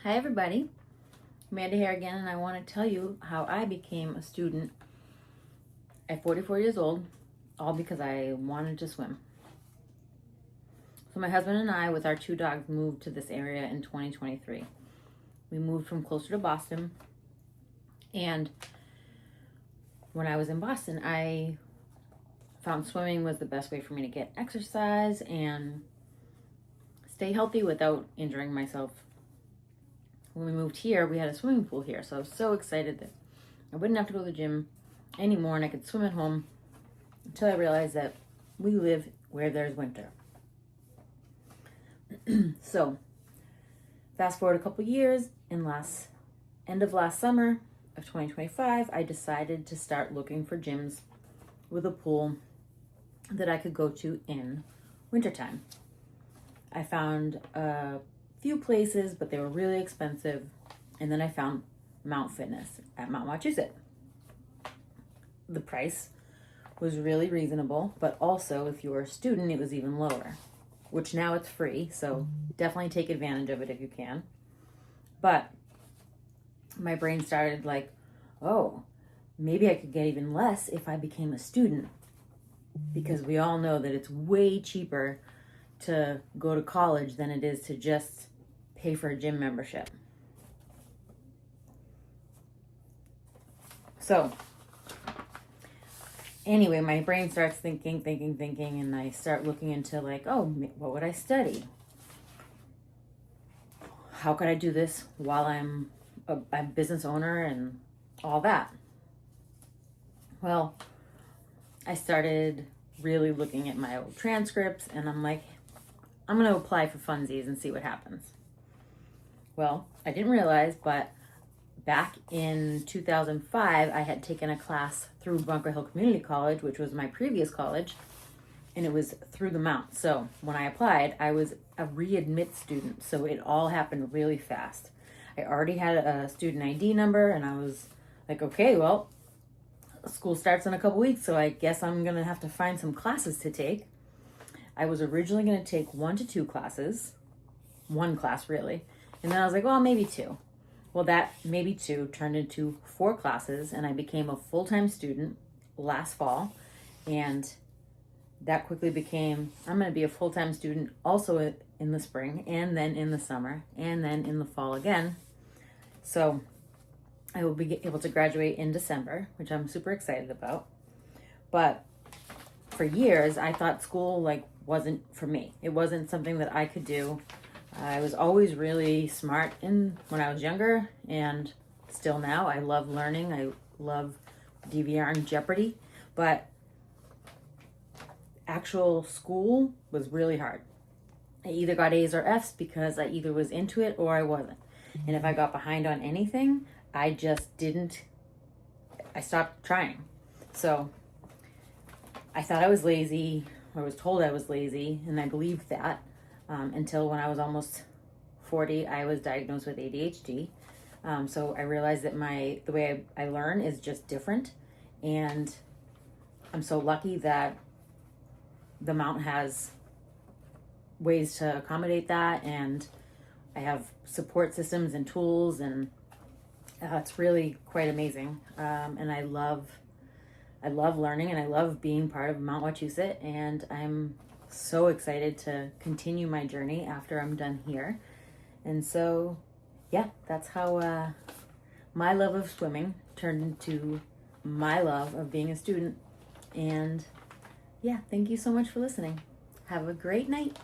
Hi everybody, Manda here again, and I want to tell you how I became a student at 44 years old, all because I wanted to swim. So my husband and I, with our two dogs, moved to this area in 2023. We moved from closer to Boston, and when I was in Boston, I found swimming was the best way for me to get exercise and stay healthy without injuring myself. When we moved here, we had a swimming pool here, so I was so excited that I wouldn't have to go to the gym anymore and I could swim at home, until I realized that we live where there's winter. So fast forward a couple years, and end of last summer of 2025, I decided to start looking for gyms with a pool that I could go to in wintertime. I found a few places, but they were really expensive. And then I found Mount Fitness at Mount Wachusett. The price was really reasonable, but also if you were a student, it was even lower, which now it's free. So definitely take advantage of it if you can. But my brain started like, oh, maybe I could get even less if I became a student, because we all know that it's way cheaper to go to college than it is to just pay for a gym membership. So anyway, my brain starts thinking, and I start looking into like, oh, what would I study? How could I do this while I'm a business owner and all that? Well, I started really looking at my old transcripts, and I'm like, I'm going to apply for funsies and see what happens. Well, I didn't realize, but back in 2005, I had taken a class through Bunker Hill Community College, which was my previous college, and it was through the Mount. So when I applied, I was a readmit student, so it all happened really fast. I already had a student ID number, and I was like, okay, well, school starts in a couple weeks, so I guess I'm going to have to find some classes to take. I was originally going to take 1 to 2 classes, one class really, and then I was like, well, maybe 2. Well, that maybe 2 turned into 4 classes, and I became a full-time student last fall, and that quickly became, I'm going to be a full-time student also in the spring, and then in the summer, and then in the fall again. So I will be able to graduate in December, which I'm super excited about. But for years, I thought school wasn't for me. It wasn't something that I could do. I was always really smart when I was younger, and still now. I love learning. I love DVR and Jeopardy, but actual school was really hard. I either got A's or F's because I either was into it or I wasn't. And if I got behind on anything, I stopped trying. So I thought I was lazy, or was told I was lazy, and I believed that until when I was almost 40, I was diagnosed with ADHD. So I realized that the way I learn is just different, and I'm so lucky that the Mount has ways to accommodate that, and I have support systems and tools, and it's really quite amazing. And I love learning, and I love being part of Mount Wachusett, and I'm so excited to continue my journey after I'm done here. And so, yeah, that's how my love of swimming turned into my love of being a student. And yeah, thank you so much for listening. Have a great night.